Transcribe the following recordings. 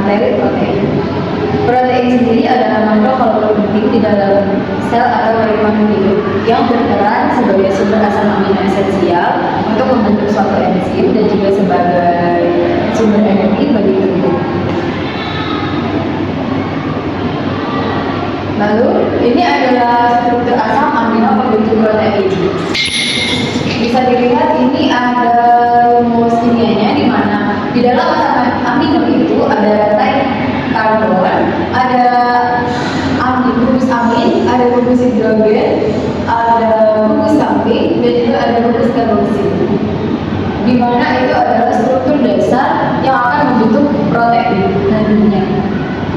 materi protein. Protein sendiri adalah makro penting di dalam sel atau makhluk hidup yang berperan sebagai sumber asam amino esensial untuk membentuk suatu enzim dan juga sebagai sumber energi bagi tubuh. Lalu, ini adalah struktur asam amino pembentuk protein. Bisa dilihat ini ada rumus kimianya di mana di dalam asam amino itu ada rantai karbon, ada gugus amin, ada gugus hidrogen, ada gugus samping, dan juga ada gugus karboksil. Di mana itu adalah struktur dasar yang akan membentuk protein nantinya.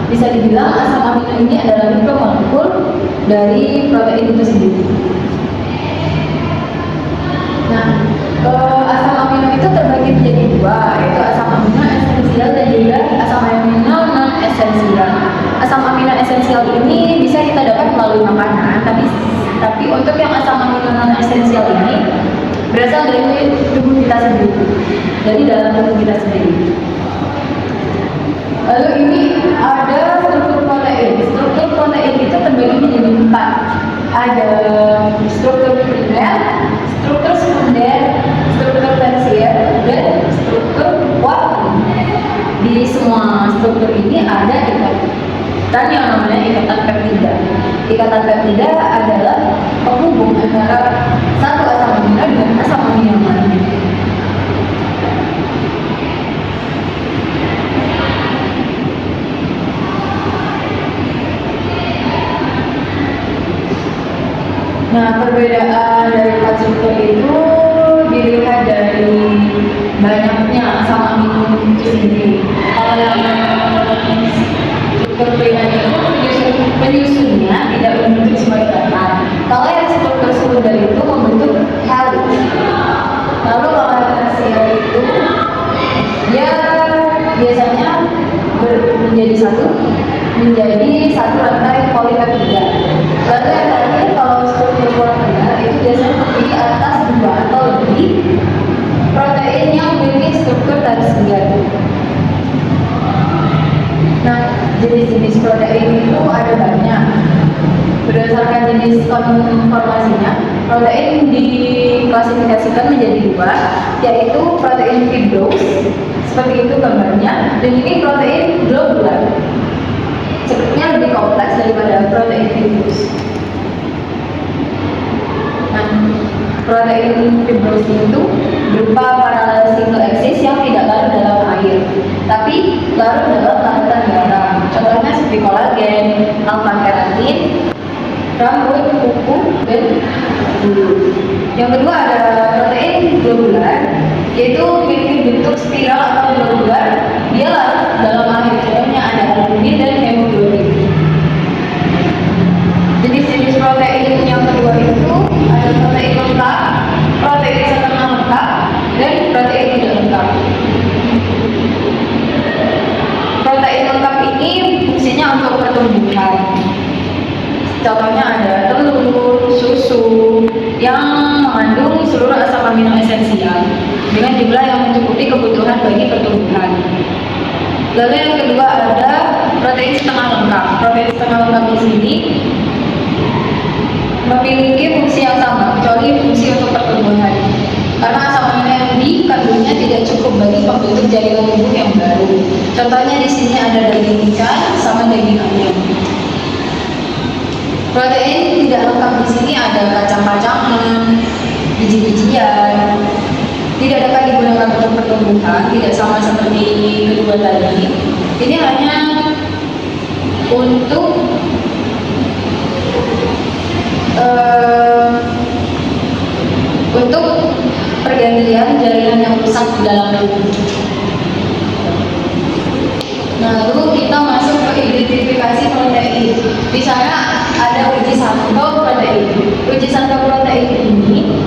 Bisa dibilang asam amino ini adalah mikromolekul dari protein itu sendiri. Nah, asam amino itu terbagi menjadi dua, yaitu asam amino esensial dan juga asam amino non esensial. Asam amino esensial ini bisa kita dapat melalui makanan, tapi untuk yang asam amino non esensial ini berasal dari tubuh kita sendiri, dari dalam tubuh kita sendiri. Lalu ini ada struktur protein. Struktur protein itu terbagi menjadi 4. Ada struktur primer, struktur sekunder, struktur tersier, dan struktur kuartil. Di semua struktur ini ada ikatan yang namanya ikatan peptida. Ikatan peptida adalah penghubung antara satu asam amino dengan asam amino yang lainnya. Nah, perbedaan dari empat struktur itu dilihat dari banyaknya asam amino itu sendiri. Kalau yang struktur primer itu penyusunnya tidak membentuk sebuah ikatan. Kalau yang struktur sekunder itu membentuk helix. Lalu kalau yang tersier itu dia biasanya menjadi satu rantai polipeptida. Lalu yang terakhir kalau struktur kuartil itu biasanya terdiri atas 2 atau lebih protein yang memiliki struktur tersier. Nah, jenis-jenis protein itu ada banyak. Berdasarkan jenis konformasinya, protein diklasifikasikan menjadi 2, yaitu protein fibrous, seperti itu gambarnya, dan ini protein globular. Sepertinya lebih kompleks daripada protein fibrous. Nah, protein fibrous itu berupa paralel single axis yang tidak larut dalam air, tapi larut dalam larutan garam. Contohnya seperti kolagen, alpha keratin, rambut, kuku, dan bulu. Yang kedua ada protein globular, yaitu memiliki bentuk spiral atau globular. Dia larut dalam air. Contohnya ada albumin dan hemoglobin. Jenis-jenis protein yang kedua itu ada protein lengkap, protein setengah lengkap, dan protein tidak lengkap. Protein lengkap ini fungsinya untuk pertumbuhan. Contohnya ada telur, susu yang mengandung seluruh asam amino esensial dengan jumlah yang mencukupi kebutuhan bagi pertumbuhan. Lalu yang kedua ada protein setengah lengkap. Protein setengah lengkap di sini memiliki fungsi yang sama, kecuali fungsi untuk pertumbuhan. Karena asam amino yang dikandungnya tidak cukup bagi pembentuk jaringan tubuh yang baru. Contohnya di sini ada daging ikan sama daging ayam. Protein tidak lengkap di sini ada kacang-kacangan, biji-bijian. Tidak dapat digunakan untuk pertumbuhan, tidak sama seperti kedua tadi. Ini hanya untuk pergantian jaringan yang rusak di dalam tubuh. Lalu kita masuk ke identifikasi protein. Di sana ada uji sampel protein. Uji sampel protein ini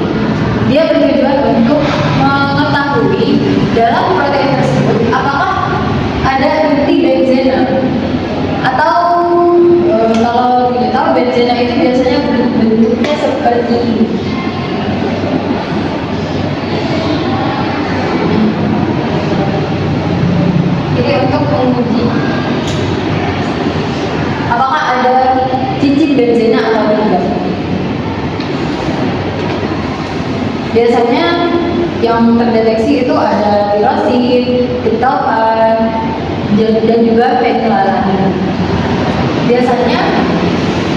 dia bertujuan untuk mengetahui dalam protein tersebut apakah ada inti benzena atau kalau tidak tahu benzena itu biasanya bentuknya seperti ini. Jadi untuk menguji benzena atau tidak. Biasanya yang terdeteksi itu ada tirosin, triptofan, dan juga fenilalanina. Biasanya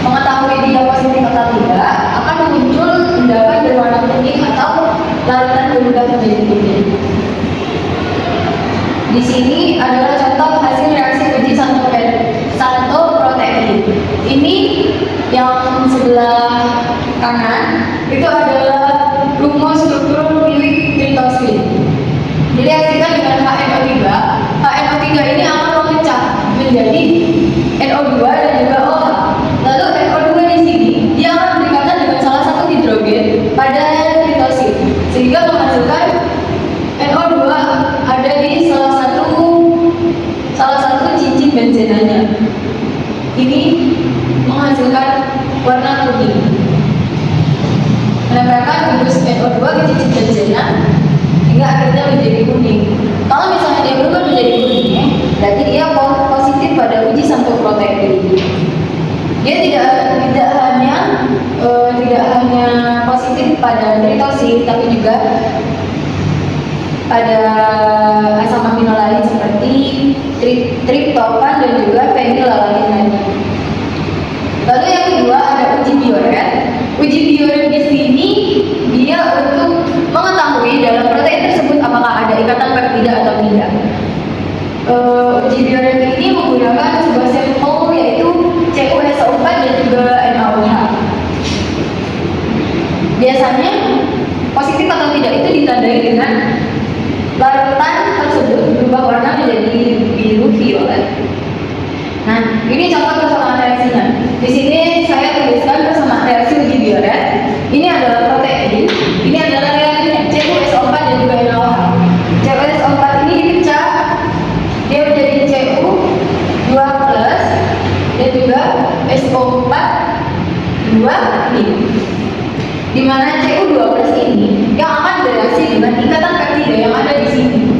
mengetahui dia positif atau tidak akan muncul endapan berwarna kuning atau larutan berubah menjadi kuning. Di sini adalah contoh hasil reaksi uji santoprotein. Ini yang sebelah kanan itu adalah rumus struktur milik tritosin. Direaksikan dengan HNO3. HNO3 ini akan memecah menjadi NO2 dan juga OH. Lalu NO2 di sini dia akan berikatan dengan salah satu hidrogen pada tritosin sehingga menghasilkan NO2 ada di salah satu cincin benzenanya. Ini menghasilkan warna kuning. Menempelkan gugus NO2 ke cincin benzena hingga akhirnya menjadi kuning. Kalau misalnya dia berubah menjadi kuning, berarti dia positif pada uji santoprotein. Dia tidak hanya positif pada tritosin, tapi juga pada asam amino lain seperti triptofan dan juga fenilalanina. Lalu yang kedua ada uji bioret. Uji bioret di sini dia untuk mengetahui dalam protein tersebut apakah ada ikatan peptida atau tidak. Uji bioret ini menggunakan sebuah sampel yaitu CuSO4 dan juga NaOH. Biasanya positif atau tidak itu ditandai dengan larutan tersebut berubah warna menjadi biru violet. Nah, ini contoh persamaan reaksinya. Di sini saya tuliskan persamaan reaksi uji bioret. Ini adalah protein, ini adalah reaksinya CuSO4 dan juga NaOH. CuSO4 ini dipecah, dia menjadi Cu2+ dan juga SO4 2 ini. Di mana Cu2+ ini yang akan bereaksi dengan ikatan peptida yang ada di sini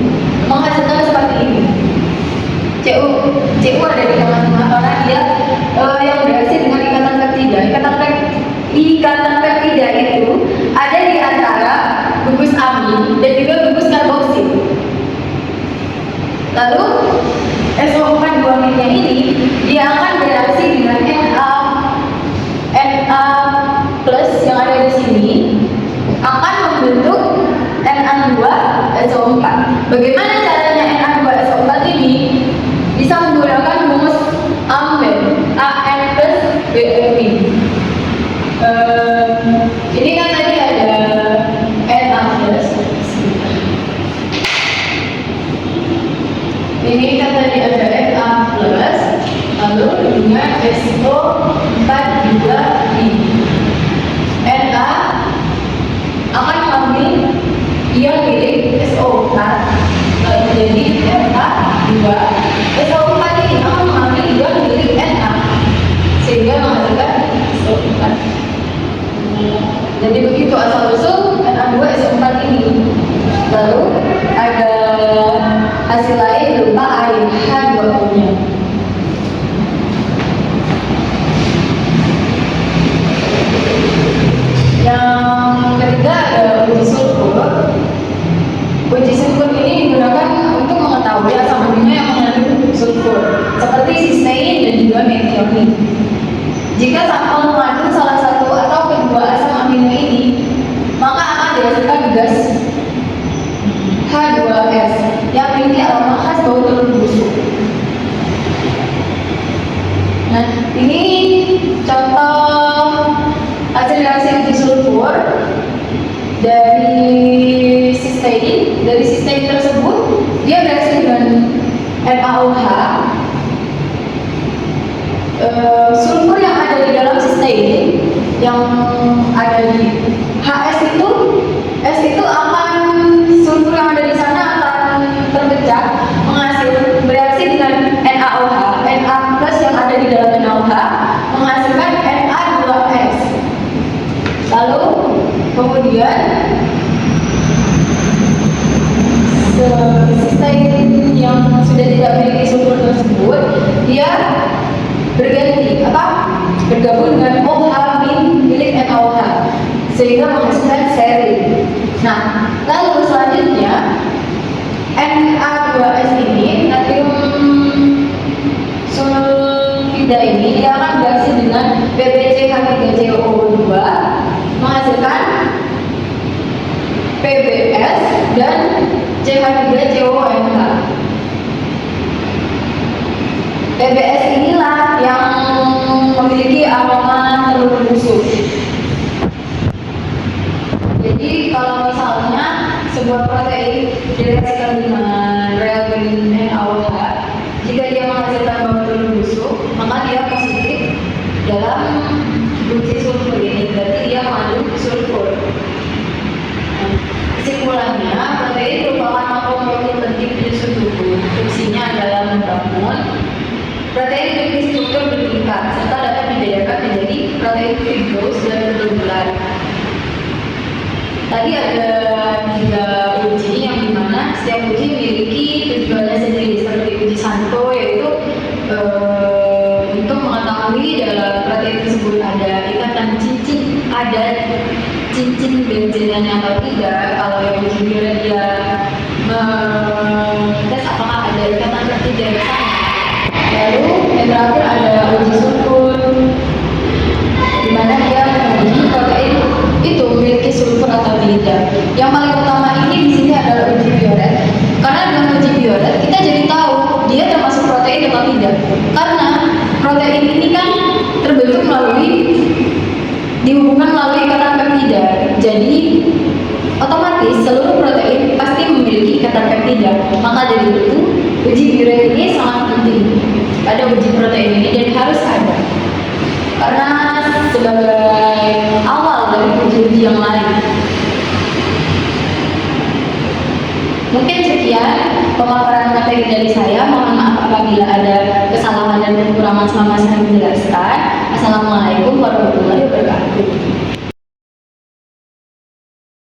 menghasilkan seperti ini. Cu ada di tengah-tengah karena dia yang bereaksi dengan ikatan peptida. Ikatan peptida itu ada di antara gugus amin dan juga gugus karboksil. Lalu SO4 2-nya ini dia akan bereaksi dengan Na+ yang ada di sini akan membentuk Na2SO4. Bagaimana caranya Na2SO4 ini bisa menggunakan rumus Amben An+Bm. Ini kan tadi ada Na+. Ini kan tadi ada Na+, lalu dengan SO4 juga ini. Na akan mengambil ion milik SO4 jadi Na2. SO4 ini akan mengambil ion milik Na sehingga menghasilkan SO4. Jadi begitu asal usul Na2SO4 ini. Lalu ada hasil lain berupa air H2O-nya. Yang ketiga ada uji sulfur. Uji sulfur ini digunakan untuk mengetahui asam amino yang mengandung sulfur seperti sistein dan juga metionin. Jika sampel mengandung salah satu atau kedua asam amino ini, maka akan dihasilkan gas H2S yang memiliki aroma khas bau telur busuk. Nah, ini contoh hasil reaksi uji sulfur dari sistein. Dari sistein tersebut dia bereaksi dengan NaOH. Sulfur yang ada di dalam sistein yang ada di HS itu, S itu akan sulfur yang ada di sana akan terpecah bereaksi dengan NaOH. Na+ yang ada di dalam NaOH menghasilkan Na2S. Lalu kemudian sistein yang sudah tidak memiliki sulfur tersebut dia bergabung dengan sehingga menghasilkan seri. Nah, lalu selanjutnya Na2S ini, natrium sulfida ini, dia akan bereaksi dengan PbCH3COO2 menghasilkan PbS dan CH3COONH. PbS inilah yang memiliki aroma telur busuk. Jadi kalau misalnya sebuah protein direaksikan dengan reagen NaOH, jika dia menghasilkan bau telur busuk, maka dia positif dalam uji sulfur ini, berarti dia mengandung sulfur. Kesimpulannya, protein merupakan makroprotein penting penyusun tubuh. Fungsinya adalah membangun. Protein memiliki struktur bertingkat serta dapat dibedakan menjadi protein fibros dan bertubular. Tadi ada 3 uji yang dimana setiap uji memiliki tujuannya sendiri, seperti uji Santo, yaitu untuk mengetahui dalam protein tersebut ada ikatan cincin benzenannya atau tidak. Kalau yang uji Biore dia tes apakah ada ikatan ketiga di sana. Lalu yang terakhir ada uji sulfur, di mana dia menguji protein itu memiliki sulfur atau tidak. Yang paling utama ini di sini adalah uji Biore. Karena dengan uji Biore kita jadi tahu dia termasuk protein atau tidak. Karena protein ini kan terbentuk dihubungkan melalui ikatan peptida. Jadi otomatis seluruh protein pasti memiliki ikatan peptida. Maka dari itu uji Biore ini sangat penting pada uji protein ini dan harus ada. Karena sebagai awal dari uji-uji yang lain. Mungkin sekian pemaparan materi dari saya. Mohon maaf apabila ada kesalahan dan kekurangan selama saya menjelaskan. Assalamualaikum warahmatullahi wabarakatuh.